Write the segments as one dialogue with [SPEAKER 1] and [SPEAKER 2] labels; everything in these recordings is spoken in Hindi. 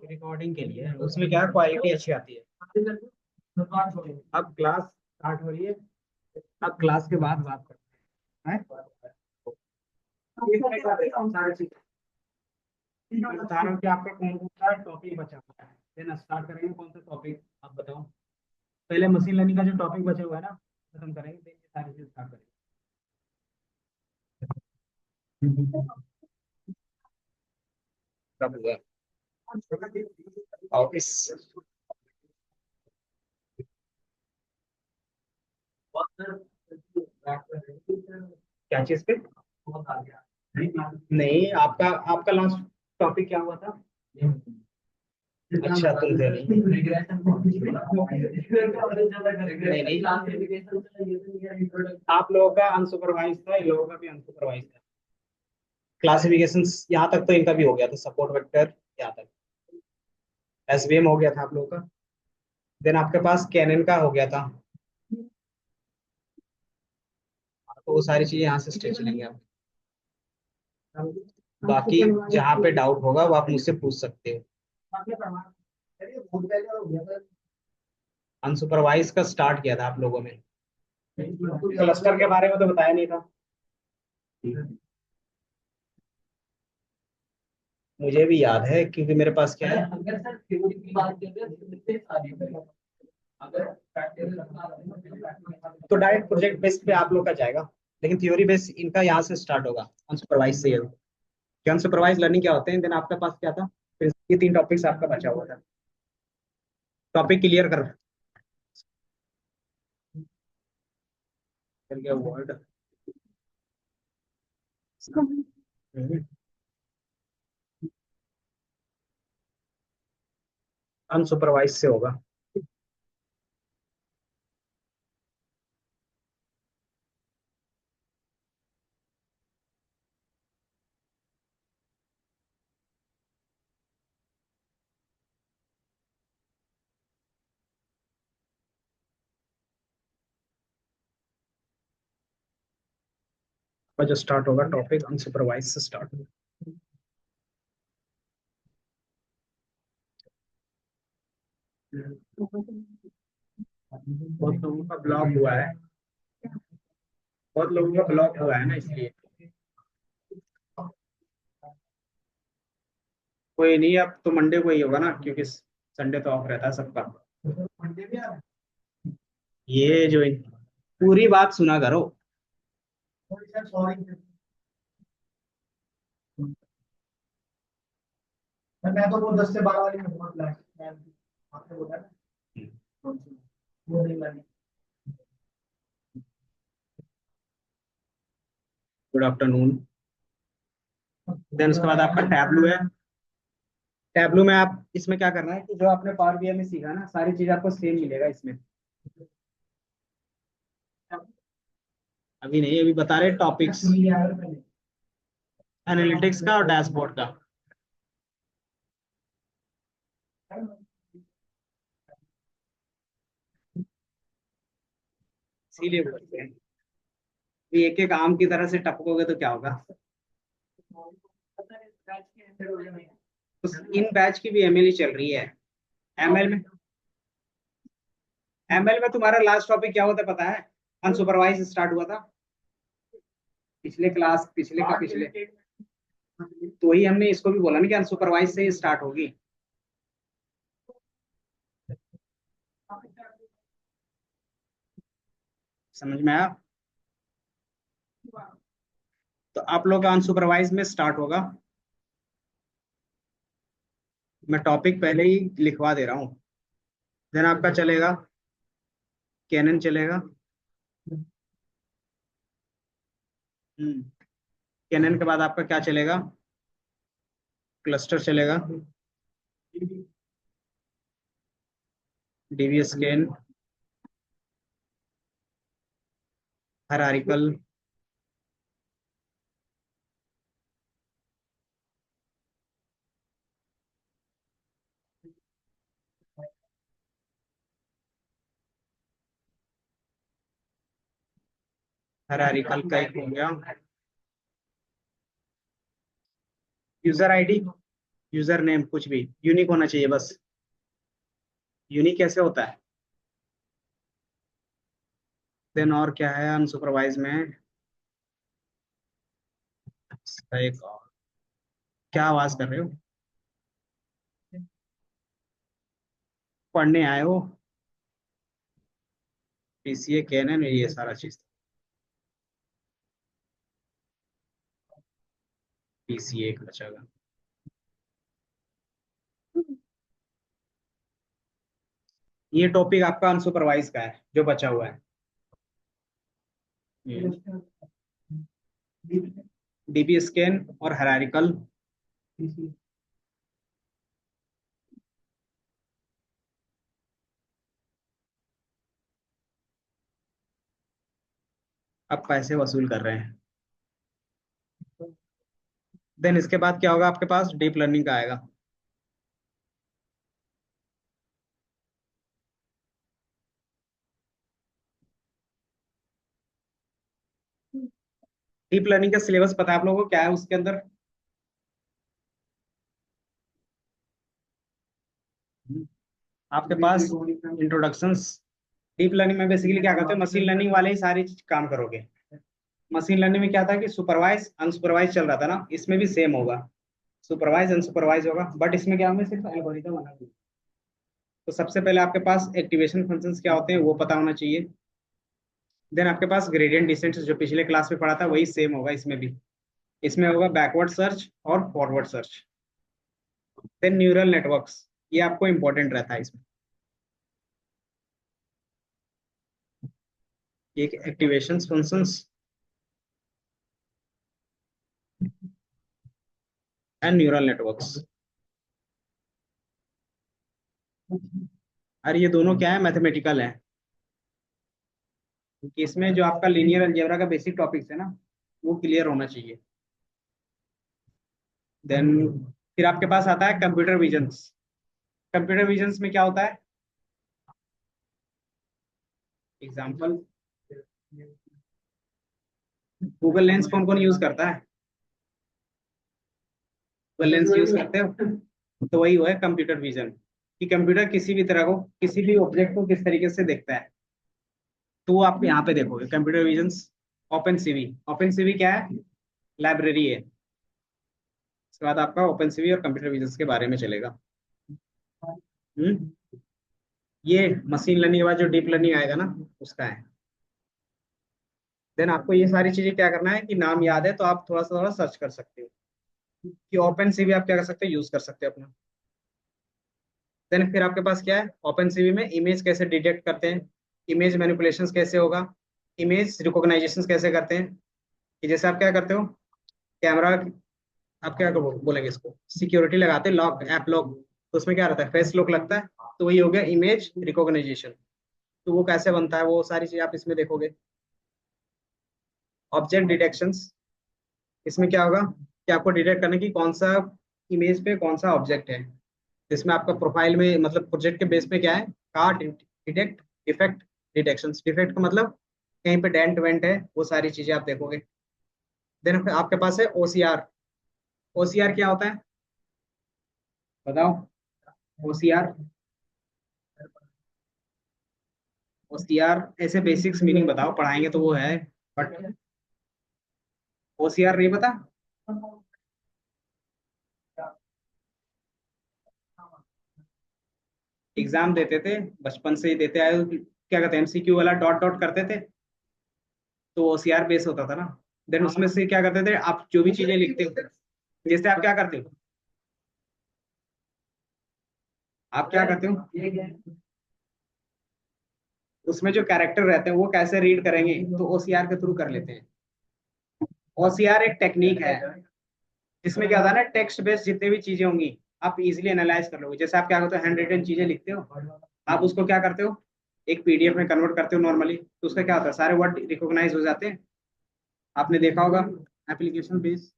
[SPEAKER 1] रिकॉर्डिंग के लिए उसमें क्या क्वालिटी अच्छी आती है। अब क्लास स्टार्ट हो रही है। अब क्लास के बाद बात करते हैं। इसमें क्या देता हूँ सारी चीजें। मैं बता रहा हूँ कि आपका कौन कौन सा टॉपिक बचा हुआ है। देन स्टार्ट करेंगे कौन सा टॉपिक आप बताओ। पहले मशीन लर्निंग का जो टॉपिक बचा हुआ है ना खत्म करेंगे, देन ये सारी चीजें स्टार्ट करेंगे। कब हुआ ऑफिस? क्या चीज पे? नहीं, आपका आपका लास्ट टॉपिक क्या हुआ था? अच्छा, तुम थे नहीं। नहीं नहीं, आप लोगों का अनसुपरवाइज था, इन लोगों का भी अनसुपरवाइज था। क्लासिफिकेशंस यहाँ तक तो इनका भी हो गया था, सपोर्ट वेक्टर यहाँ तक। एसवीएम हो गया था आप लोगों का। देन आपके पास कैनन का हो गया था। तो वो सारी चीजें यहाँ से स्टेज चलेंगे आप। बाकी जहाँ पे डाउट होगा वो आप मुझसे पूछ सकते हो। अनसुपरवाइज का स्टार्ट किया था आप लोगों ने। क्लस्टर के बारे में तो बताया नहीं था। मुझे भी याद है क्योंकि मेरे पास क्या है। तो डायरेक्ट प्रोजेक्ट बेस पे आप लोग का जाएगा। लेकिन थ्योरी बेस इनका यहाँ से स्टार्ट होगा अनसुपरवाइज से। कि अनसुपरवाइज लर्निंग क्या होते हैं, देन आपके पास क्या था। फिर ये तीन टॉपिक्स आपका बचा हुआ था। टॉपिक क्लियर कर गया वर्ड। अनसुपरवाइज से होगा। और जो स्टार्ट होगा टॉपिक अनसुपरवाइज से स्टार्ट होगा। बहुत लोगों का ब्लॉक हुआ है। बहुत लोगों का ब्लॉक हुआ है ना, इसलिए। कोई नहीं, अब तो मंडे को ही होगा ना, क्योंकि संडे तो ऑफ रहता है सबका। ये जो पूरी बात सुना करो। मैं तो वो 10 से 12 वाली में आपने बोला ना। वो नहीं वाली। Good afternoon. देन उसके बाद आपका टैबलू है। टैबलू में आप इसमें क्या करना है कि जो आपने पावर बीआई में सीखा ना, सारी चीज आपको सेम मिलेगा इसमें। अभी नहीं, अभी बता रहे टॉपिक्स एनालिटिक्स का और डैशबोर्ड का। इसीलिए बोलते हैं कि एक एक आम की तरह से टपकोगे तो क्या होगा। तो इन बैच की भी एमएल ही चल रही है। एमएल में तुम्हारा लास्ट टॉपिक क्या होता है पता है? अनसुपरवाइज स्टार्ट हुआ था। पिछले क्लास, पिछले का पिछले। तो ही हमने इसको भी बोला ना कि अनसुपरवाइज से ही स्टार्ट होगी। समझ में आया? तो आप लोग का अनसुपरवाइज में स्टार्ट होगा। मैं टॉपिक पहले ही लिखवा दे रहा हूँ। देन आपका चलेगा कैनन चलेगा। कैनन के बाद आपका क्या चलेगा? क्लस्टर चलेगा। डीवीएसकेन, हायरार्किकल, हायरार्किकल का एक हो गया। यूजर आईडी, यूजर नेम, कुछ भी यूनिक होना चाहिए बस। यूनिक कैसे होता है? देन और क्या है अनसुपरवाइज में? इसका एक और, क्या आवाज कर रहे हो? पढ़ने आए हो? पीसीए कैनन ये सारा चीज। पीसीए एक बचेगा। ये टॉपिक आपका अनसुपरवाइज का है जो बचा हुआ है। डीबी स्कैन और हायरार्किकल। अब पैसे वसूल कर रहे हैं। देन इसके बाद क्या होगा आपके पास? डीप लर्निंग का आएगा। डीप लर्निंग का सिलेबस पता है आप लोगों को क्या है उसके अंदर? आपके पास इंट्रोडक्शंस। डीप लर्निंग में बेसिकली क्या करते हैं, मशीन लर्निंग वाले ही सारी चीज काम करोगे। मशीन लर्निंग में क्या था कि सुपरवाइज अनसुपरवाइज चल रहा था ना, इसमें भी सेम होगा। सुपरवाइज अनसुपरवाइज होगा, बट इसमें क्या होंगे, सिर्फ एल्गोरिदम अलग होंगे। तो सबसे पहले आपके पास एक्टिवेशन फंक्शंस क्या होते हैं वो पता होना चाहिए। देन आपके पास ग्रेडियंट डिसेंट जो पिछले क्लास में पढ़ा था वही सेम होगा इसमें भी। इसमें होगा बैकवर्ड सर्च और forward search. Then neural networks, ये आपको इंपॉर्टेंट रहता है इसमें। एक activation functions and neural networks. और ये दोनों क्या है, मैथमेटिकल है। क्योंकि इसमें जो आपका लीनियर अलजेब्रा का बेसिक टॉपिक्स है ना, वो क्लियर होना चाहिए। देन फिर आपके पास आता है कंप्यूटर विजन्स। कंप्यूटर विजन्स में क्या होता है? एग्जांपल, गूगल लेंस कौन कौन यूज करता है? गूगल लेंस यूज करते हो, तो वही हुआ है कंप्यूटर विजन। कि कंप्यूटर किसी भी तरह को, किसी भी ऑब्जेक्ट को किस तरीके से देखता है, तो वो आप यहाँ पे देखोगे computer visions. Open CV, open CV क्या है? लाइब्रेरी है। उसके बाद आपका ओपन सीवी और कंप्यूटर विजन्स के बारे में चलेगा। हम्म। ये मशीन लर्निंग के बाद जो डीप लर्निंग आएगा ना, उसका है। देन आपको ये सारी चीजें क्या करना है कि नाम याद है तो आप थोड़ा सर्च कर सकते हो। कि ओपन सीवी आप क्या कर सकते हो, यूज कर सकते हो अपना। देन फिर आपके पास क्या है, ओपन सीवी में इमेज कैसे डिटेक्ट करते हैं, इमेज मैनिपुलेशंस कैसे होगा, इमेज रिकॉग्नाइजेशन कैसे करते हैं। कि जैसे आप क्या करते हो, कैमरा, आप क्या बोलेंगे इसको, सिक्योरिटी लगाते हैं, लॉक, ऐप लॉक, तो उसमें क्या रहता है, फेस लॉक लगता है। तो वही हो गया इमेज रिकॉग्नाइजेशन। तो वो कैसे बनता है, वो सारी चीज आप इसमें देखोगे। ऑब्जेक्ट डिटेक्शंस, इसमें क्या होगा कि आपको डिटेक्ट करने की कौन सा इमेज पे कौन सा ऑब्जेक्ट है। इसमें आपका प्रोफाइल में मतलब प्रोजेक्ट के बेस पे क्या है, card detect, defect detection. Defect का मतलब कहीं पे डेंट वेंट है, वो सारी चीजें आप देखोगे। देन आपके पास है ओसीआर। ओसीआर क्या होता है बताओ? ओसीआर, ओसीआर ऐसे बेसिक्स मीनिंग बताओ, पढ़ाएंगे तो वो है, बट ओसीआर नहीं पता? एग्जाम देते थे, बचपन से ही देते आए हो, क्या कहते हैं, एमसीक्यू वाला डॉट डॉट करते थे, तो ओसीआर बेस होता था ना। देन उसमें से क्या करते थे, आप जो भी चीजें लिखते हो, जैसे आप क्या करते हो, आप क्या करते हो, उसमें जो कैरेक्टर रहते हैं वो कैसे रीड करेंगे, तो ओसीआर के थ्रू कर लेते हैं। ओसीआर एक टेक्निक है जिसमें क्या होता है ना, टेक्स्ट बेस्ड जितने भी चीजें होंगी आप इजीली एनालाइज कर लोगे। जैसे आप क्या करते हो, हैंड रिटन चीजें लिखते हो, आप उसको क्या करते हो, एक पीडीएफ में कन्वर्ट करते हो नॉर्मली, तो उसका क्या होता है, सारे वर्ड रिकॉग्नाइज हो जाते हैं। आपने देखा होगा एप्लीकेशन बेस।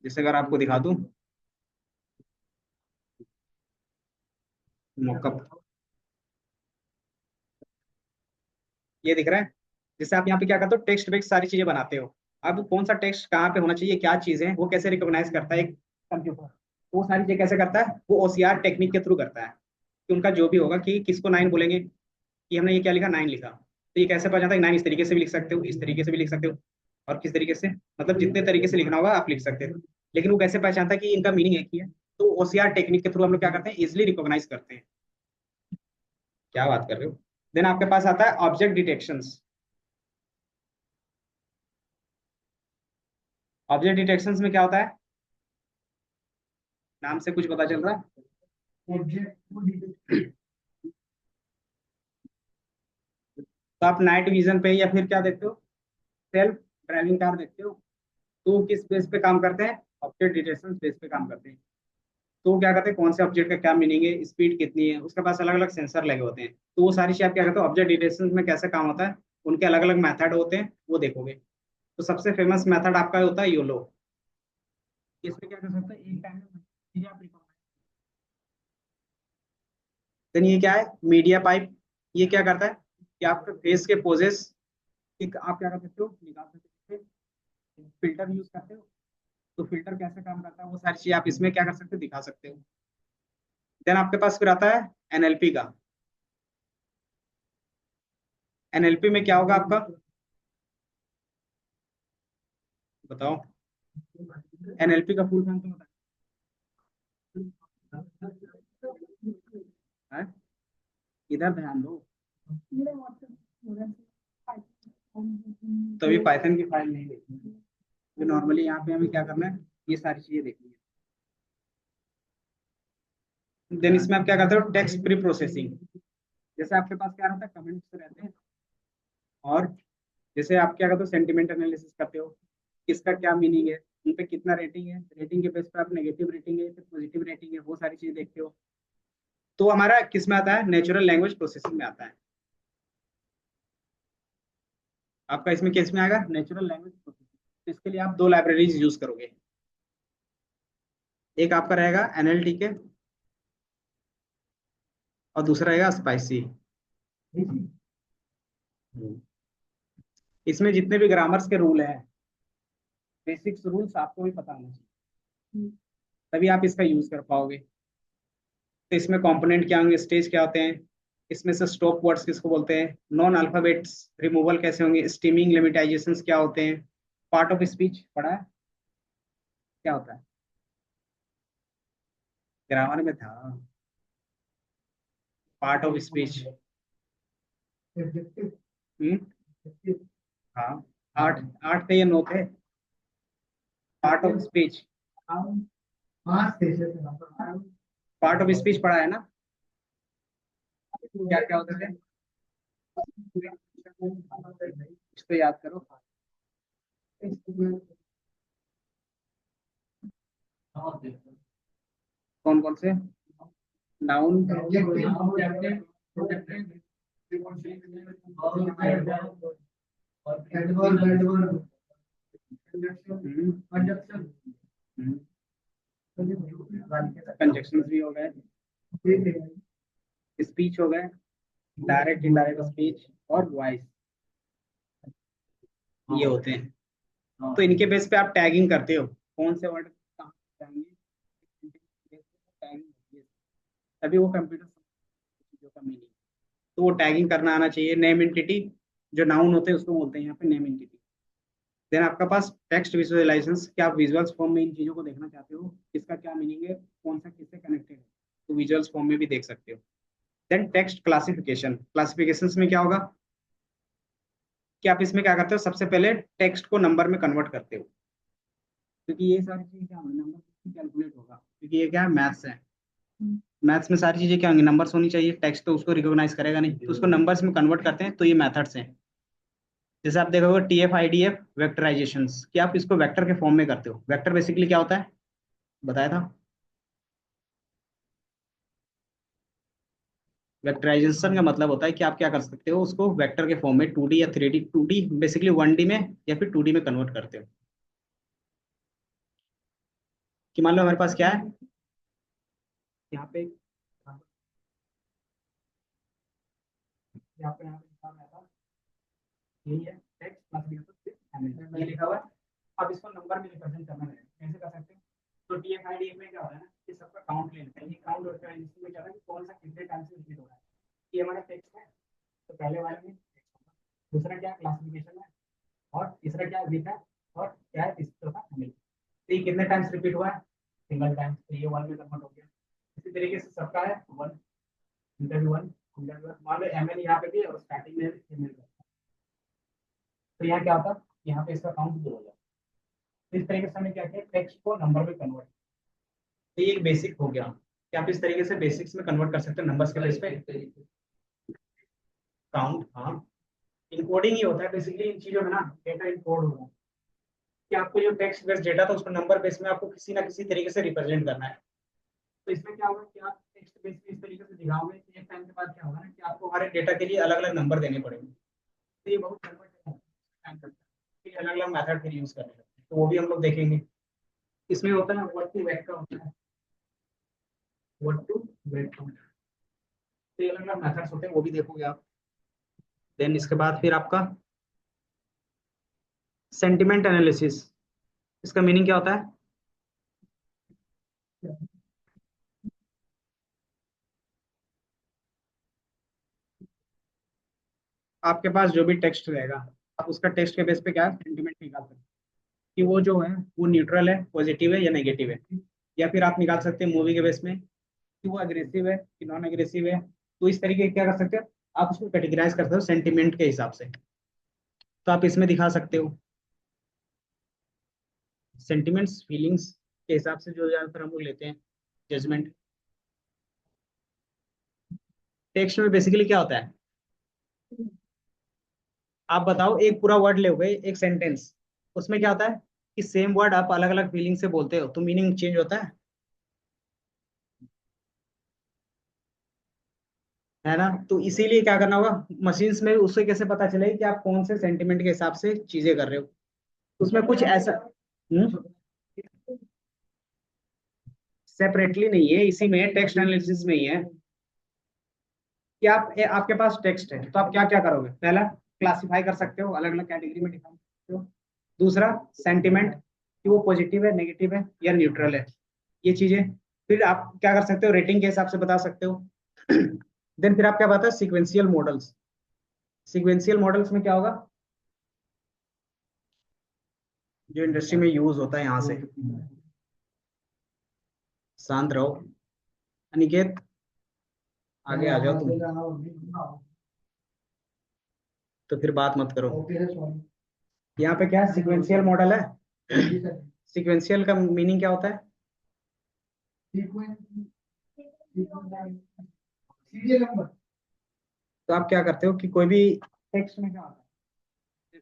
[SPEAKER 1] जैसे अगर आपको दिखा दूं मॉकअप, ये दिख रहा है। जैसे आप यहाँ पे क्या करते हो, टेक्स्ट बेस्ड सारी चीजें बनाते हो, अब कौन सा टेक्स्ट कहाँ पे होना चाहिए, क्या चीज़ है, वो कैसे रिकॉग्नाइज करता है एक कंप्यूटर, वो सारी चीज़ें कैसे करता है, वो ओसीआर टेक्निक के थ्रू करता है। कि उनका जो भी होगा कि किसको 9 बोलेंगे, कि हमने ये क्या लिखा, 9 लिखा, तो ये कैसे पता चलता है कि 9 इस तरीके से भी लिख सकते हो, इस तरीके से भी लिख सकते हो, और किस तरीके से, मतलब जितने तरीके से लिखना होगा आप लिख सकते हो। लेकिन वो कैसे पहचानता है कि इनका मीनिंग एक ही है, तो ओसीआर टेक्निक के थ्रू हम लोग क्या करते हैं, इजिली रिकॉग्नाइज करते हैं। क्या बात कर रहे हो। देन आपके पास आता है ऑब्जेक्ट डिटेक्शंस। ऑब्जेक्ट डिटेक्शंस में क्या होता है, नाम से कुछ पता चल रहा है। तो आप नाइट विजन पे या फिर क्या देखते हो, सेल्फ ड्राइविंग कार देखते हो, तो वो किस बेस पे काम करते हैं, ऑब्जेक्ट डिटेक्शन बेस पे काम करते हैं। तो वो क्या करते हैं, कौन से ऑब्जेक्ट का क्या मीनिंग है, स्पीड कितनी है, उसके पास अलग अलग सेंसर लगे होते हैं, तो वो सारी चीज आप क्या करते हो, ऑब्जेक्ट डिटेक्शन में कैसे काम होता है, उनके अलग अलग मेथड होते हैं, वो देखोगे। तो सबसे फेमस मेथड आपका होता है योलो। इसमें क्या कर सकते हैं, एक टाइम में चीजें आप रिकॉर्ड। देन ये क्या है, मीडिया पाइप। ये क्या करता है कि आपके फेस के पोजेस आप क्या कर सकते हो, निकाल सकते हो, फिल्टर यूज करते हो, तो फिल्टर कैसे काम करता है वो सारी चीज आप इसमें क्या कर सकते हो, दिखा सकते हो। देन आपके पास फिर आता है एनएलपी का। एनएलपी में क्या होगा आपका, बताओ। एनएलपी का फुल फॉर्म तो बताए है? इधर ध्यान दो। तो अभी पाइथन की फाइल नहीं देखनी है, तो नॉर्मली यहाँ पे हमें क्या करना है, ये सारी चीजें देखनी है। देन इसमें आप क्या करते हो, टेक्स्ट प्री प्रोसेसिंग। जैसे आपके पास क्या रहता है, कमेंट्स रहते हैं, और जैसे आप क्या करते हो, सेंटिमेंट एनालिसिस करते हो, किसका क्या मीनिंग है, उन पे कितना रेटिंग है, रेटिंग के बेस पे आप नेगेटिव रेटिंग है फिर पॉजिटिव रेटिंग है, वो सारी चीजें देखते हो। तो हमारा किस में आता है, नेचुरल लैंग्वेज प्रोसेसिंग में आता है। आपका इसमें किस में आएगा, नेचुरल लैंग्वेज प्रोसेसिंग। इसके लिए आप दो लाइब्रेरीज यूज करोगे, एक आपका रहेगा एनएलटी के, और दूसरा रहेगा स्पाइसी। इसमें जितने भी ग्रामर्स के रूल हैं, बेसिक्स रूल्स आपको भी पता होना चाहिए, तभी आप इसका यूज कर पाओगे। तो इसमें कंपोनेंट क्या होंगे, स्टेज क्या होते हैं, इसमें से स्टॉप वर्ड्स किसको बोलते हैं, नॉन अल्फाबेट्स रिमूवल कैसे होंगे, स्टीमिंग लिमिटाइजेशंस क्या होते हैं, पार्ट ऑफ स्पीच पढ़ा है, क्या होता है, ग्रामर में था, पार्ट ऑफ स्पीच। हम्म, हाँ, आठ, आठ थे या नौ थे, part of speech. Part of speech पढ़ा है ना, क्या क्या होते थे, इसको याद करो। कौन कौन से, नाउन, कंजक्शन भी हो गए, स्पीच हो गए, डायरेक्ट इनडायरेक्ट स्पीच, और वॉइस, ये होते हैं। तो इनके बेस पे आप टैगिंग करते हो, कौन से वर्ड कहाँ जाएंगे, टैगिंग होती है, तभी वो कंप्यूटर चीजों का मीनिंग। तो वो टैगिंग करना आना चाहिए। नेम एंटिटी, जो नाउन होते हैं उसको बोलते हैं यहाँ पे नेम एंटिटी। देन आपका पास टेक्स्ट विजुअलाइजेशंस, क्या आप विजुअल्स फॉर्म में इन चीजों को देखना चाहते हो, किसका क्या मीनिंग है, कौन सा किससे कनेक्टेड है, तो विजुअल्स फॉर्म में भी देख सकते हो। देन टेक्स्ट क्लासिफिकेशन, क्लासिफिकेशंस में क्या होगा कि आप इसमें क्या करते हो, सबसे पहले टेक्स्ट को नंबर में कन्वर्ट करते हो, क्योंकि ये सारी चीजें क्या होंगी, नंबर कैलकुलेट होगा, क्योंकि ये क्या है, मैथ्स है। मैथ्स में सारी चीजें क्या होंगी, नंबर्स होनी चाहिए, टेक्स्ट तो उसको रिकॉग्नाइज करेगा नहीं, तो उसको नंबर्स में कन्वर्ट करते हैं, तो ये मेथड्स हैं। जैसे आप देखोगे TF-IDF वेक्टराइजेशंस, कि आप इसको वेक्टर के फॉर्म में करते हो। वेक्टर बेसिकली क्या होता है, बताया था। वेक्टराइजेशन का मतलब होता है कि आप क्या कर सकते हो, उसको वेक्टर के फॉर्म में 2D या 3D, 2D बेसिकली 1D में या फिर 2D में कन्वर्ट करते हो। कि मान लो हमारे पास क्या है, यहाँ पे, यहाँ पे लिखा हुआ था, यही है टेक्स्ट क्लासिफिकेशन ml ये लिखा हुआ है। अब इसको नंबर में रिप्रेजेंट करना है, कैसे कर सकते हैं? तो TF-IDF में क्या होता है ना कि सबका काउंट लेना है, ये काउंट होता है, इसमें क्या है कि कौन सा कितने टाइम से रिपीट हो रहा है। ये हमारा टेक्स्ट है, तो पहले वाले में टेक्स्ट होगा, दूसरा क्या क्लासिफिकेशन है, और तीसरा क्या विथ है, और क्या है तीसरा एमएल। तो ये कितने टाइम्स रिपीट हुआ है? सिंगल टाइम, तो ये वन में कन्वर्ट हो गया। इसी तरीके से सबका है one, interview one, interview one, मान लो एमएल यहाँ पे भी और स्टार्टिंग में एमएल, तो यहाँ क्या होता है, यहाँ पे इसका काउंट 2 हो जाता है। तो इस तरीके से हमें क्या किया, टेक्स्ट को नंबर में कन्वर्ट। तो ये एक बेसिक हो गया कि आप इस तरीके से बेसिक्स में कन्वर्ट कर सकते हैं नंबर्स के बेस पे। काउंट, हाँ, इनकोडिंग ही होता है बेसिकली इन चीजों में ना, डेटा इनकोड होगा कि आपको जो टेक्स्ट बेस्ड डेटा था उसको नंबर बेस में आपको किसी ना किसी तरीके से रिप्रेजेंट करना है। तो इसमें क्या होगा कि आप टेक्स्ट बेस में इस तरीके से दिखाओगे, एक टाइम के बाद क्या होगा ना कि आपको हमारे डेटा के लिए अलग अलग नंबर देने पड़ेंगे। तो ये बहुत टाइम लगता है, अलग अलग मेथड फिर यूज करने लगते हैं, तो वो भी हम लोग देखेंगे। इसमें होता है व्हाट टू वेट का होता है, व्हाट टू वेट का, तो ये अलग अलग मेथड्स होते हैं, वो भी देखोगे आप। देन इसके बाद फिर आपका सेंटिमेंट एनालिसिस, इसका मीनिंग क्या होता है? आपके पास जो भी टेक्स्ट रहेगा, आप उसका टेक्स्ट के बेस पे क्या सेंटिमेंट निकाल सकते हैं कि वो जो है वो न्यूट्रल है, पॉजिटिव है या नेगेटिव है। या फिर आप निकाल सकते हैं मूवी के बेस में कि वो अग्रेसिव है कि नॉन अग्रेसिव है। तो इस तरीके क्या कर सकते हो, आप उसको कैटेगराइज कर सकते हो सेंटिमेंट के हिसाब से। तो आप इसमें दिखा सकते हो सेंटिमेंट्स फीलिंग्स के हिसाब से जो ज्यादातर हम लोग लेते हैं जजमेंट। टेक्स्ट में बेसिकली क्या होता है, आप बताओ एक पूरा वर्ड ले गए एक सेंटेंस, उसमें क्या होता है कि सेम वर्ड आप अलग अलग फीलिंग से बोलते हो तो मीनिंग चेंज होता है ना। तो इसीलिए क्या करना होगा, मशीन्स में उससे कैसे पता चले कि आप कौन से सेंटिमेंट के हिसाब से चीजें कर रहे हो। उसमें कुछ ऐसा सेपरेटली नहीं है, इसी में टेक्स्ट एनालिसिस में ही है कि आपके पास टेक्स्ट है तो आप क्या क्या करोगे, पहला क्लासिफाई कर सकते हो, अलग अलग कैटेगरी में डिफाइन कर सकते हो। दूसरा सेंटिमेंट कि वो पॉजिटिव है, नेगेटिव है या न्यूट्रल है, ये चीजें। फिर आप क्या कर सकते हो, रेटिंग के हिसाब से बता सकते हो। देन फिर आप क्या बात है, सीक्वेंशियल मॉडल्स। सीक्वेंशियल मॉडल्स में क्या होगा, जो इंडस्ट्री में यूज होता है यहाँ से। शांत रहो अनिकेत, आगे आ जाओ तुम, तो फिर बात मत करो। यहाँ पे क्या है, सीक्वेंशियल मॉडल है। सीक्वेंशियल का मीनिंग क्या होता है? तो आप क्या करते हो कि कोई भी टेक्स्ट में क्या होता है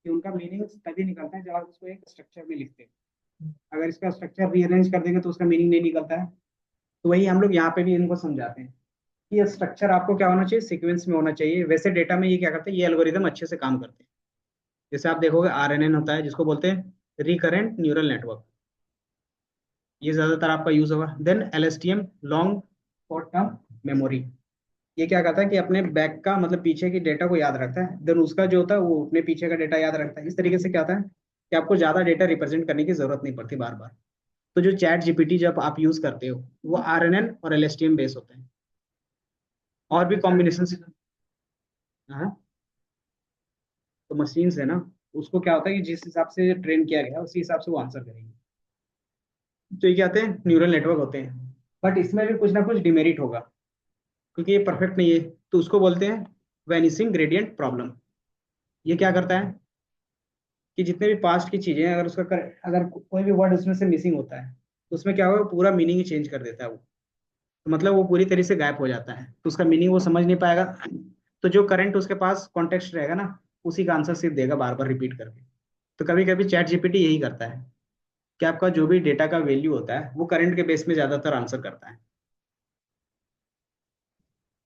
[SPEAKER 1] कि उनका मीनिंग तभी निकलता है जब आप उसको एक स्ट्रक्चर में लिखते हैं। अगर इसका स्ट्रक्चर रीअरेंज कर देंगे तो उसका मीनिंग नहीं निकलता है। तो वही हम लोग यहाँ पे भी इनको समझाते हैं कि ये स्ट्रक्चर आपको क्या होना चाहिए, सीक्वेंस में होना चाहिए। वैसे डेटा में ये क्या करते हैं, ये एल्गोरिदम अच्छे से काम करते हैं। जैसे आप देखोगे RNN होता है जिसको बोलते हैं रिकरेंट न्यूरल नेटवर्क, ये ज्यादातर आपका यूज होगा। Then LSTM, long short term memory, ये क्या करता है कि अपने बैक का मतलब पीछे की डेटा को याद रखता है, देन उसका जो होता है वो अपने पीछे का डेटा याद रखता है। इस तरीके से क्या होता है कि आपको ज्यादा डेटा रिप्रेजेंट करने की जरूरत नहीं पड़ती बार बार। तो जो ChatGPT जब आप यूज करते हो वो RNN और LSTM बेस होते हैं। और भी कॉम्बिनेशन, हाँ, तो मशीन्स है ना, उसको क्या होता है कि जिस हिसाब से ट्रेन किया गया उसी हिसाब से वो आंसर करेंगे। तो ये क्या होते हैं, न्यूरल नेटवर्क होते हैं। बट इसमें भी कुछ ना कुछ डिमेरिट होगा क्योंकि ये परफेक्ट नहीं है। तो उसको बोलते हैं वैनिसिंग ग्रेडियंट प्रॉब्लम। ये क्या करता है कि जितने भी पास्ट की चीजें हैं, अगर अगर कोई भी वर्ड उसमें से मिसिंग होता है तो उसमें क्या होगा, पूरा मीनिंग ही चेंज कर देता है वो। तो मतलब वो पूरी तरह से गायब हो जाता है, तो उसका मीनिंग वो समझ नहीं पाएगा। तो जो करंट उसके पास कॉन्टेक्स्ट रहेगा ना, उसी का आंसर सिर्फ देगा बार बार रिपीट करके। तो कभी कभी ChatGPT यही करता है कि आपका जो भी डेटा का वैल्यू होता है वो करंट के बेस में ज्यादातर आंसर करता है।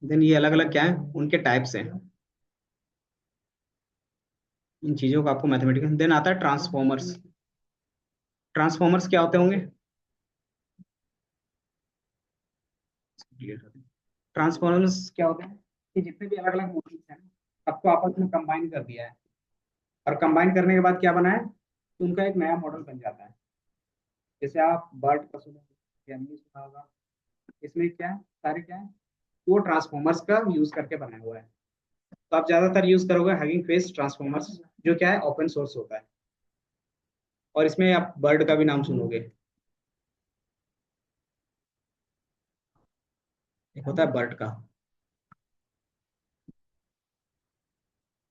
[SPEAKER 1] देन ये अलग अलग क्या है, उनके टाइप्स हैं। इन चीजों को आपको मैथमेटिकल। देन आता है ट्रांसफॉर्मर्स। ट्रांसफॉर्मर्स क्या होते होंगे? ट्रांसफॉर्मर्स क्या होते हैं कि जितने भी अलग अलग मॉडल्स हैं सबको आपस में कंबाइन कर दिया है। और कंबाइन करने के बाद क्या बना है, तो उनका एक नया मॉडल बन जाता है। जैसे आप बर्ड का सुना, एमई सुना होगा, इसमें क्या है, सारे क्या है, वो ट्रांसफॉर्मर्स का यूज करके बनाया हुआ है। तो आप ज्यादातर यूज करोगे हगिंग फेस ट्रांसफॉर्मर्स, जो क्या है ओपन सोर्स होता है। और इसमें आप बर्ड का भी नाम सुनोगे, एक होता है बर्ड का।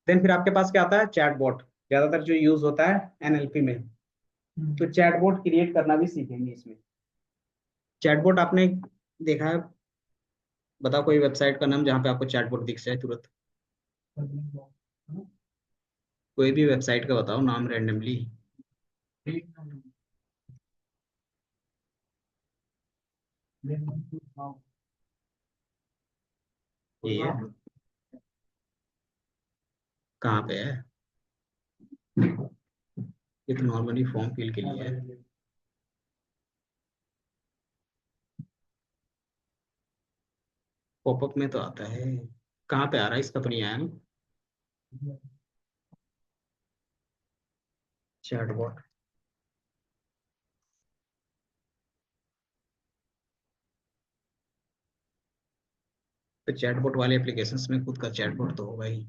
[SPEAKER 1] देन फिर आपके पास क्या आता है, चैटबॉट, ज्यादातर जो यूज होता है एनएलपी में। तो चैटबॉट क्रिएट करना भी सीखेंगे इसमें। चैटबॉट आपने देखा है, बताओ कोई वेबसाइट का नाम जहाँ पे आपको चैटबॉट दिख जाए तुरंत। कोई भी वेबसाइट का बताओ नाम रैंडमली। ये है, कहाँ पे है, ये तो नॉर्मली फॉर्म फिल के लिए है। पॉपअप में तो आता है, कहाँ पे आ रहा है, इसका तो नहीं आया ना। चैटबॉट, तो चैटबॉट वाले एप्लीकेशंस में खुद का चैटबॉट तो होगा ही।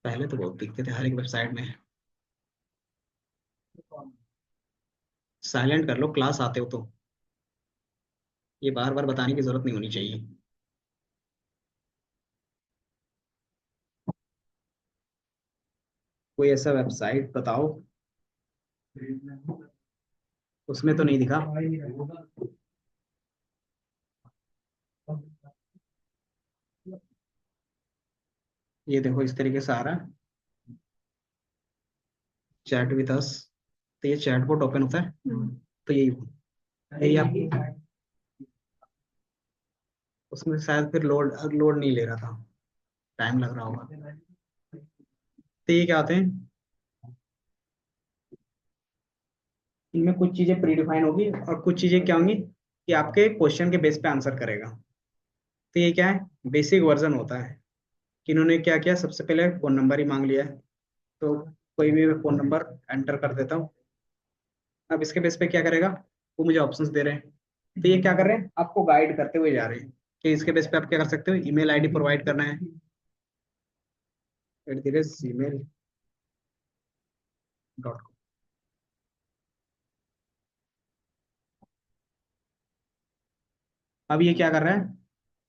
[SPEAKER 1] पहले तो बहुत दिखते थे हर एक वेबसाइट में। साइलेंट कर लो, क्लास आते हो तो ये बार बार बताने की जरूरत नहीं होनी चाहिए। कोई ऐसा वेबसाइट बताओ, उसमें तो नहीं दिखा। ये देखो इस तरीके से आ रहा है, चैट विद अस। तो ये चैटबॉट ओपन होता है, तो यही आप, उसमें शायद फिर लोड लोड नहीं ले रहा था, टाइम लग रहा होगा। तो ये क्या होते हैं, इनमें कुछ चीजें प्री डिफाइन होगी और कुछ चीजें क्या होंगी कि आपके क्वेश्चन के बेस पे आंसर करेगा। तो ये क्या है, बेसिक वर्जन होता है कि इन्होंने क्या किया, सबसे पहले फोन नंबर ही मांग लिया है। तो कोई भी मैं फोन नंबर एंटर कर देता हूँ। अब इसके बेस पे क्या करेगा, वो मुझे ऑप्शंस दे रहे हैं। तो ये क्या कर रहे हैं, आपको गाइड करते हुए जा रहे हैं कि इसके बेस पे आप क्या कर सकते हो, ईमेल आईडी प्रोवाइड करना है @gmail.com। अब ये क्या कर रहा है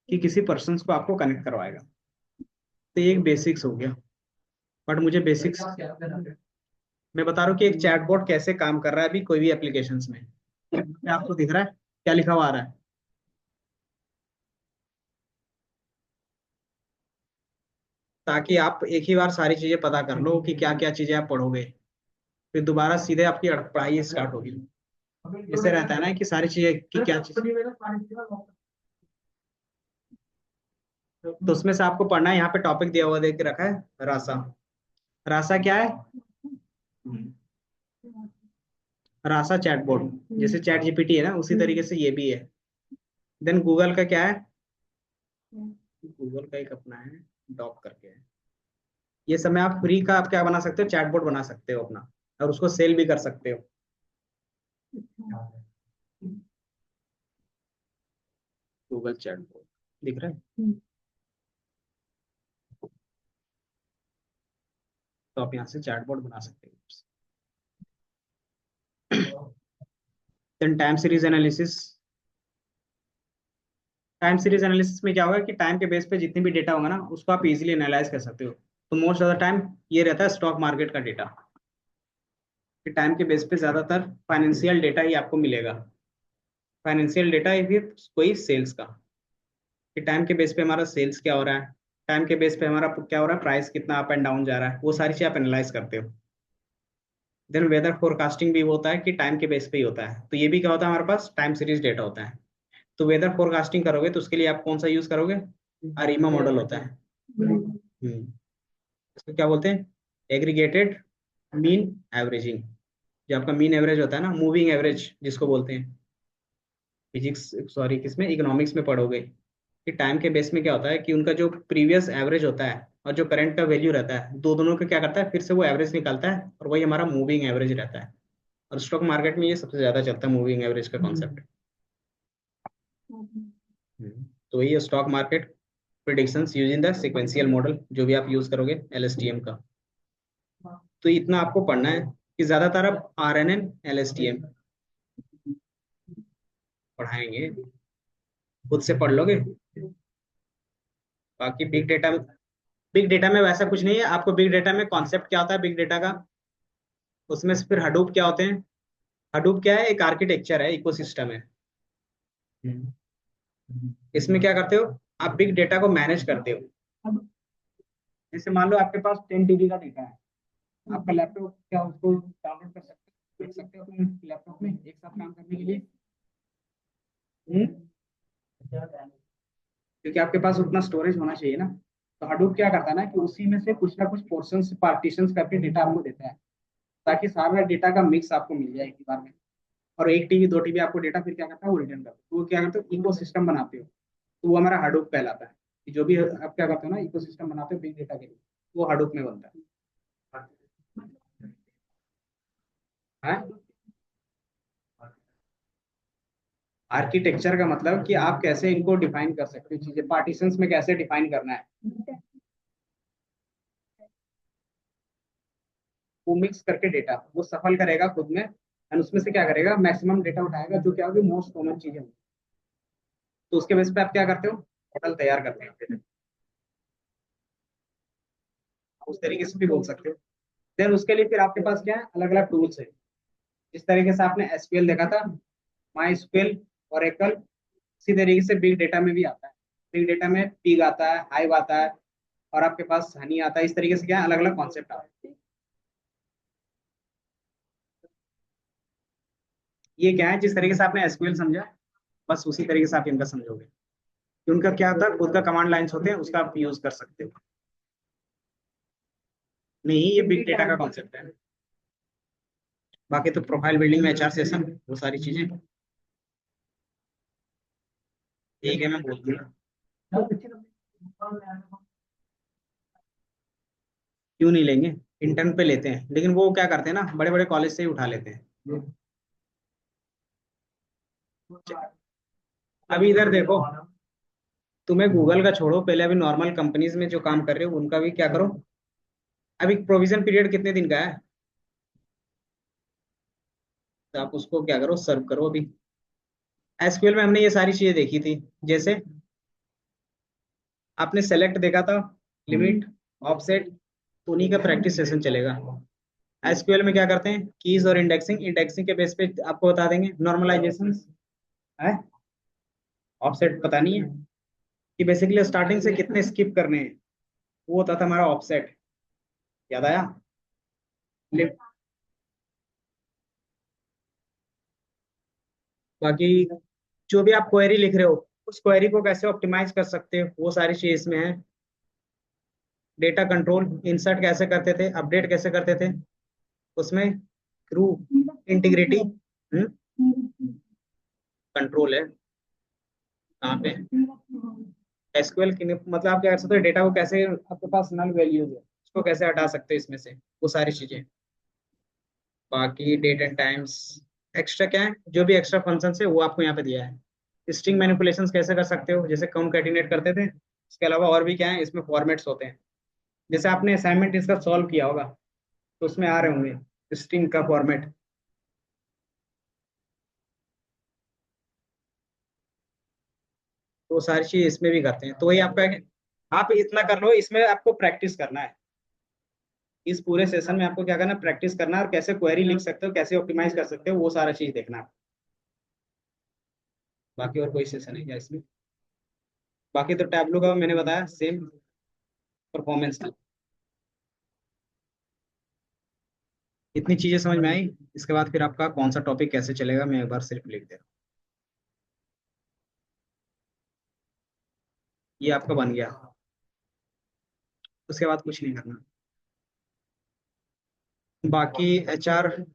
[SPEAKER 1] कि किसी पर्सन को आपको कनेक्ट करवाएगा। तो ये एक बेसिक्स हो गया। बट मुझे बेसिक्स, मैं बता रहा हूँ कि एक चैटबॉट कैसे काम कर रहा है अभी कोई भी एप्लीकेशंस में। क्या आपको दिख रहा है, क्या लिखा हुआ आ रहा है, ताकि आप एक ही बार सारी चीजें पता कर लो कि क्या क्या चीजें आप पढ़ोगे, फिर दोबारा सीधे आपकी पढ़ाई स्टार्ट होगी। ऐसे रहता है ना कि सारी चीजें की क्या चीज, तो उसमें से आपको पढ़ना है। यहाँ पे टॉपिक दिया हुआ देख के रखा है, रासा। रासा क्या है, रासा चैटबॉट, जैसे चैट जीपीटी है ना उसी तरीके से ये भी है। देन गूगल का क्या है, गूगल का एक अपना है, डॉक करके है। ये सब में आप फ्री का आप क्या बना सकते हो, चैटबॉट बना सकते हो अपना, और उसको सेल भी कर सकते हो। गूगल चैटबॉट दिख रहा है, तो आप यहाँ से चैटबॉट बना सकते हो। Then time series analysis. Time series analysis में क्या होगा कि टाइम के बेस पे जितनी भी डेटा होगा ना उसको आप इजीली एनालाइज कर सकते हो। तो मोस्ट ऑफ द टाइम ये रहता है स्टॉक मार्केट का डेटा, कि टाइम के बेस पे ज्यादातर फाइनेंशियल डेटा ही आपको मिलेगा। फाइनेंशियल डेटा या फिर कोई सेल्स का, कि टाइम के बेस पे हमारा सेल्स क्या हो रहा है, टाइम के बेस पे हमारा क्या हो रहा है, प्राइस कितना अप एंड डाउन जा रहा है, वो सारी चीज आप एनालाइज करते हो। देन वेदर फोरकास्टिंग भी होता है कि टाइम के बेस पे ही होता है। तो ये भी क्या होता है, हमारे पास टाइम सीरीज डेटा होता है। तो वेदर फोरकास्टिंग करोगे तो उसके लिए आप कौन सा यूज करोगे, अरीमा मॉडल होता है। इसको क्या बोलते हैं, एग्रीगेटेड मीन एवरेजिंग। जो आपका मीन एवरेज होता है ना, मूविंग एवरेज जिसको बोलते हैं, फिजिक्स सॉरी किसमें, इकोनॉमिक्स में पढ़ोगे। कि टाइम के बेस में क्या होता है कि उनका जो प्रीवियस एवरेज होता है और जो करंट का वैल्यू रहता है, दोनों का क्या करता है, फिर से वो एवरेज निकालता है और वही हमारा मूविंग एवरेज रहता है। और स्टॉक मार्केट में ये सबसे ज्यादा चलता है, मूविंग एवरेज का कॉन्सेप्ट। तो ये stock market predictions using the sequential model, जो भी आप यूज करोगे एलएसटीएम का। तो इतना आपको पढ़ना है कि ज्यादातर आप आरएनएन एलएसटीएम पढ़ाएंगे, खुद से पढ़ लोगे। बाकी बिग डेटा में वैसा कुछ नहीं है। आपको बिग डेटा में कॉन्सेप्ट क्या होता है बिग डेटा का, उसमें से फिर हडूप क्या होते हैं। हडूप क्या है, एक आर्किटेक्चर है, इकोसिस्टम है। इसमें क्या करते हो, आप बिग डेटा को मैनेज करते हो। अब जैसे मान लो आपके पास 10 TB का डेटा है, आपका लैपटॉप क्या उसको डाउनलोड कर सकते हो, देख सकते हो अपने लैपटॉप में एक साथ काम करने के लिए। क्योंकि आपके पास उतना स्टोरेज होना चाहिए ना। तो हडूप क्या करता है ना कि उसी में से कुछ ना कुछ पोर्शन पार्टीशंस करके डेटा आपको देता है, ताकि सारा डेटा का मिक्स आपको मिल जाए एक ही बार में। और 1 TB 2 TB आपको डेटा फिर क्या करता है, वो रिटर्न करता है। तो वो क्या करते हो, इको सिस्टम बनाते हो। तो वो हमारा हडूप कहलाता है। कि जो भी आप क्या करते हो ना, इको सिस्टम बनाते हो बिग डेटा के लिए, वो हडूप में बनता है। आर्किटेक्चर का मतलब कि आप कैसे इनको डिफाइन कर सकते हो, चीजें पार्टीशंस में कैसे डिफाइन करना है। वो मिक्स करके डेटा वो सफल करेगा खुद में, एंड उसमें से क्या करेगा, मैक्सिमम डेटा उठाएगा, जो क्या होगी मोस्ट कॉमन चीजें होंगी। तो उसके बेस पे आप क्या करते हो, मॉडल तैयार करते हो। उस तरीके से भी बोल सकते हो। देन उसके लिए फिर आपके पास क्या है, अलग अलग टूल्स है। जिस तरीके से आपने एसक्यूएल देखा था, माई स्क्यूएल, ओरेकल, इसी तरीके से बिग डेटा में भी आता है। बिग डेटा में पिग आता है, हाइव आता है, और आपके पास हनी आता है। इस तरीके से क्या अलग अलग कॉन्सेप्ट आता है। ये क्या है, जिस तरीके से आपने एसक्यूएल समझा, बस उसी तरीके से आप इनका समझोगे कि उनका क्या होता है, खुद का कमांड लाइन्स होते हैं, उसका आप यूज कर सकते हो। नहीं, ये बिग डेटा का कॉन्सेप्ट है। बाकी तो प्रोफाइल बिल्डिंग में एचआर सेशन, वो सारी चीजें ठीक है, मैं बोल दूंगा। क्यों नहीं लेंगे, इंटर्न पे लेते हैं, लेकिन वो क्या करते हैं ना, बड़े बड़े कॉलेज से ही उठा लेते हैं। अभी इधर देखो, तुम्हें गूगल का छोड़ो, पहले अभी नॉर्मल कंपनीज में जो काम कर रहे हो उनका भी क्या करो। अभी प्रोविजन पीरियड कितने दिन का है, तो आप उसको क्या करो, सर्व करो। अभी एसक्यूएल में हमने ये सारी चीजें देखी थी। जैसे आपने सेलेक्ट देखा था, लिमिट, ऑफसेट, तो उन्हीं का प्रैक्टिस सेशन चलेगा। एसक्यूएल में क्या करते हैं, कीज और इंडेक्सिंग, इंडेक्सिंग के बेस पे आपको बता देंगे नॉर्मलाइजेशन है। ऑफसेट पता नहीं है कि बेसिकली स्टार्टिंग से कितने स्किप करने हैं, वो होता था हमारा ऑफसेट। याद आया। लिप- बाकी जो भी आप क्वेरी लिख रहे हो, उस क्वेरी को कैसे ऑप्टिमाइज कर सकते हो, वो सारी चीज इसमें है। डेटा कंट्रोल, इंसर्ट कैसे करते थे, अपडेट कैसे करते थे उसमें, थ्रू इंटीग्रिटी कंट्रोल है। कहाँ पे एसक्यूएल की मतलब आप क्या कर सकते हो, डेटा को कैसे, आपके पास नल वैल्यूज है उसको कैसे हटा सकते हो इसमें से, वो सारी चीजें। बाकी डेट एंड टाइम्स, एक्स्ट्रा क्या है, जो भी एक्स्ट्रा फंक्शन है वो आपको यहाँ पे दिया है। स्ट्रिंग मैनिपुलेशंस कैसे कर सकते हो, जैसे कॉन्कैटिनेट करते थे। इसके अलावा और भी क्या है, इसमें फॉर्मेट्स होते हैं। जैसे आपने असाइनमेंट इसका सॉल्व किया होगा, तो उसमें आ रहे होंगे स्ट्रिंग का फॉर्मेट। तो वो सारी चीज इसमें भी करते हैं। तो वही आपका है, आप इतना कर लो, इसमें आपको प्रैक्टिस करना है। इस पूरे सेशन में आपको क्या करना है, प्रैक्टिस करना है, और कैसे क्वेरी लिख सकते हो, कैसे ऑप्टिमाइज कर सकते हो, वो सारा चीज देखना है। बाकी और कोई सेशन है क्या इसमें। बाकी तो टैबलू का मैंने बताया सेम परफॉर्मेंस का। इतनी चीजें समझ में आई। इसके बाद फिर आपका कौन सा टॉपिक कैसे चलेगा, मैं एक बार सिर्फ लिख दे रहा हूँ। ये आपका बन गया। उसके बाद कुछ नहीं करना। बाकी एचआर,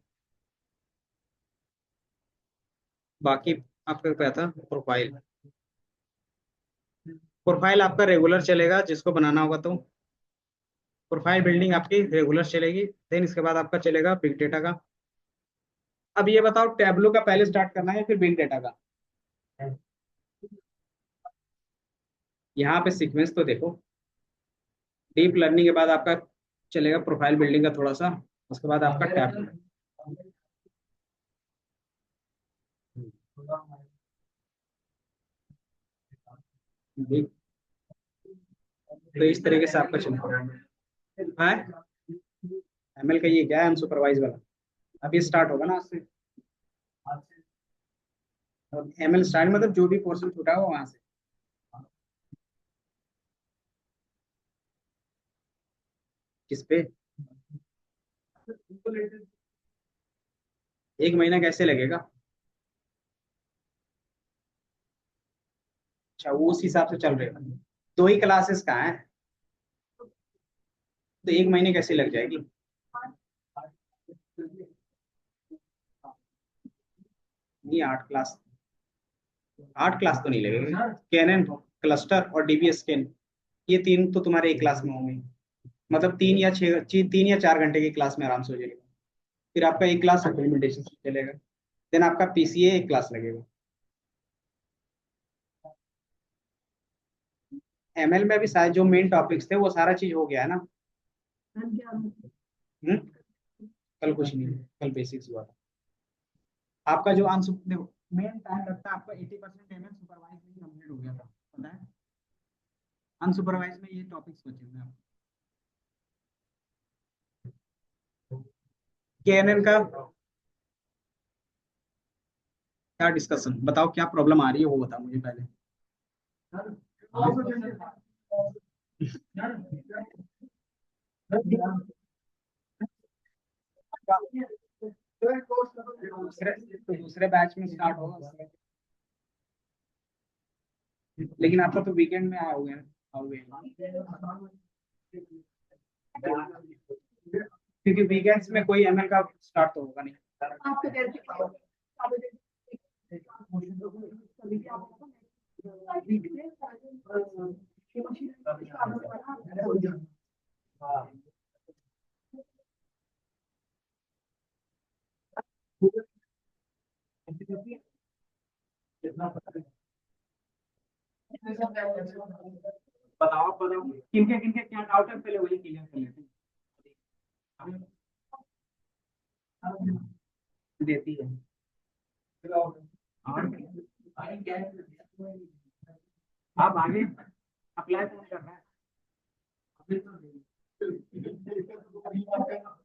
[SPEAKER 1] बाकी आपका क्या था, प्रोफाइल। प्रोफाइल आपका रेगुलर चलेगा जिसको बनाना होगा तो प्रोफाइल बिल्डिंग आपकी रेगुलर चलेगी। देन इसके बाद आपका चलेगा बिग डेटा का। अब ये बताओ टैबलो का पहले स्टार्ट करना है या फिर बिग डेटा का? यहाँ पे सीक्वेंस तो देखो। डीप लर्निंग के बाद आपका चलेगा प्रोफाइल बिल्डिंग का थोड़ा सा। उसके बाद आपका टैबलो। बिग। तो इस तरीके से आपका चलेगा। है एमएल का ये क्या है अनसुपरवाइज वाला? अभी स्टार्ट होगा ना आज से। और एमएल स्टार्ट मतलब जो भी पोर्शन छूटा हो वहां से। किस पे? एक महीना कैसे लगेगा? अच्छा वो उस हिसाब से चल रहे हो। दो ही क्लासेस का है तो एक महीने कैसे लग जाएगी? 8 क्लास। 8 क्लास तो नहीं लगेगी। कैनन, क्लस्टर और डीबीएस स्कैन, ये तीन तो तुम्हारे एक क्लास में होंगे। मतलब 3 या 4 घंटे की क्लास में आराम से हो जाएगा। फिर आपका एक क्लास इम्प्लीमेंटेशन चलेगा। देन आपका पीसीए एक क्लास लगेगा। एमएल में भी शायद जो मेन टॉपिक्स थे वो सारा चीज हो गया है ना। हम्म? कल कुछ नहीं, कल बेसिक्स हुआ था। आपका जो आंसर देखो, मेन टाइम लगता है आपका 80% एमएल सुपरवाइज में ही कंप्लीट हो गया था, पता है। अनसुपरवाइज में ये टॉपिक्स बचे हुए हैं। केएनएन का क्या डिस्कशन, बताओ क्या प्रॉब्लम आ रही है वो बताओ मुझे पहले। दूसरे बैच में स्टार्ट होगा। लेकिन आपका तो वीकेंड में आओगे आओगे क्योंकि वीकेंड्स में कोई एमएल का स्टार्ट तो होगा नहीं। बताओ बताओ किनके किनके क्या डाउट है पहले वही क्लियर कर लेते हैं। देती है। और आप आगे अप्लाई कौन कर रहा है?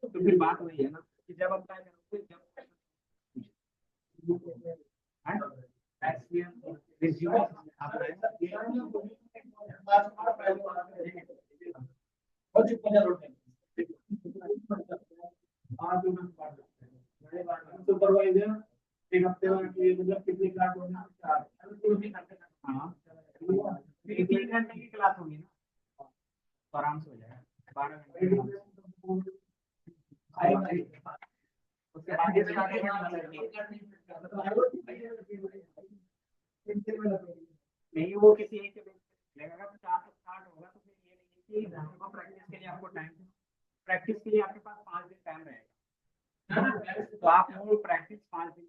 [SPEAKER 1] तो फिर बात वही है ना कि जब अप्लाई करोगे जब रिज्यूमे आप सुपरवाइजर एक हफ्ते में मतलब कितनी क्लास होगी? हाँ, 3 घंटे की क्लास होगी ना, तो आराम से हो जाएगा। 12 घंटे उसके बाद नहीं वो किसी एक के बेस पे लगेगा तो 4 से स्टार्ट होगा तो फिर ये नहीं कि प्रैक्टिस के लिए आपको टाइम, प्रैक्टिस के लिए आपके पास 5 दिन टाइम रहेगा तो आप वो प्रैक्टिस 5 दिन।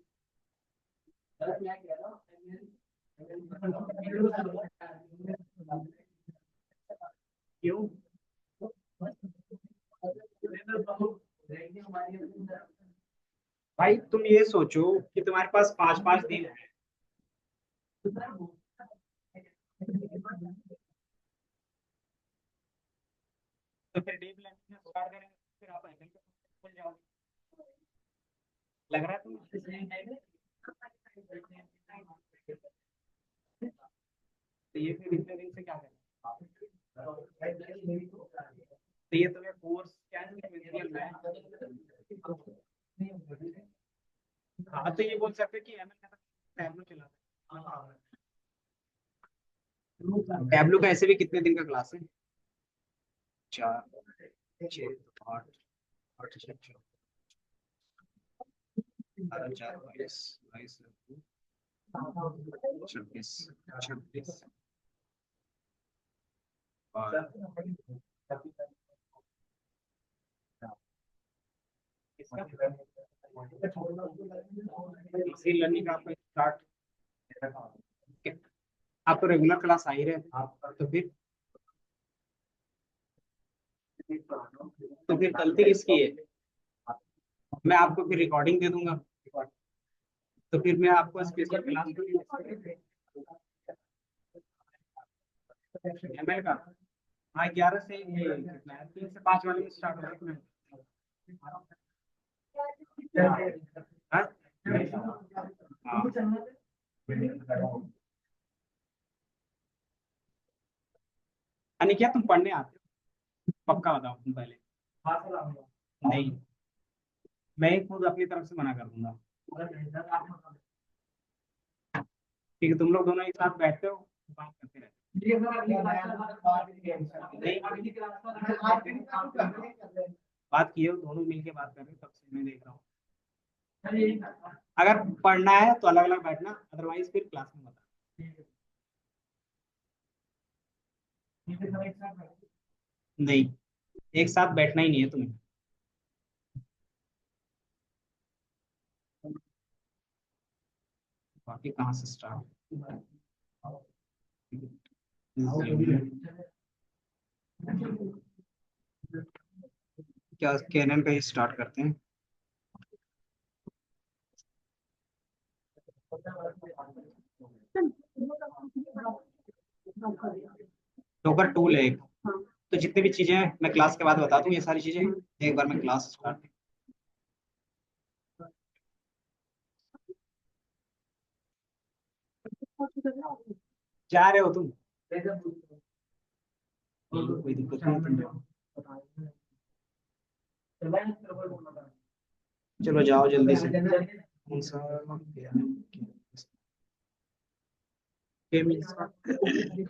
[SPEAKER 1] क्यों? भाई तुम ये सोचो कि तुम्हारे पास 5 5 दिन है। तो फिर डीप लर्निंग में स्टार्ट करेंगे फिर आप एमएल पे भूल जाओगे। लग रहा है तुम्हें? तो ये फिर इतने दिन से क्या करें? तो ये तुम्हें कोर्स क्या है? हाँ तो ये बोल सकते हैं कि एमएल का टैबलो चला। टैबलो का ऐसे भी कितने दिन का क्लास है? 4 6 8 12 4 22 26 26। और मशीन लर्निंग का आपका स्टार्ट, आप तो रेगुलर क्लास आ ही रहे हैं, तो फिर गलती किसकी है? मैं आपको फिर रिकॉर्डिंग दे दूंगा, तो फिर मैं आपको स्पेशल क्लास एमएल का। हाँ 11 से ये 3 से 5 वाले में स्टार्ट हो रहा है। हाँ? हाँ। अनिकेत तुम पढ़ने आते हो पक्का? बताओ तुम पहले। नहीं, मैं ही खुद अपनी तरफ से मना कर दूंगा। ठीक है, तुम लोग दोनों एक साथ बैठते हो, बात करते रहते हो। बात किए हो, दोनों मिलके बात कर रहे हो, तब से मैं देख रहा हूँ। अगर पढ़ना है तो अलग अलग बैठना, अदरवाइज फिर क्लास में बता। नहीं, एक साथ बैठना ही नहीं है तुम्हें। बाकी कहाँ से स्टार्ट? क्या कैनन का ही स्टार्ट करते हैं। डॉकर टूल है एक, तो जितनी भी चीजें हैं मैं क्लास के बाद बता दूं, ये सारी चीजें एक बार मैं क्लास स्टार्ट। जा रहे हो तुम? कोई दिक्कत नहीं, तुम जाओ। चलो जाओ जल्दी से। कौन सा केमिस्ट्री?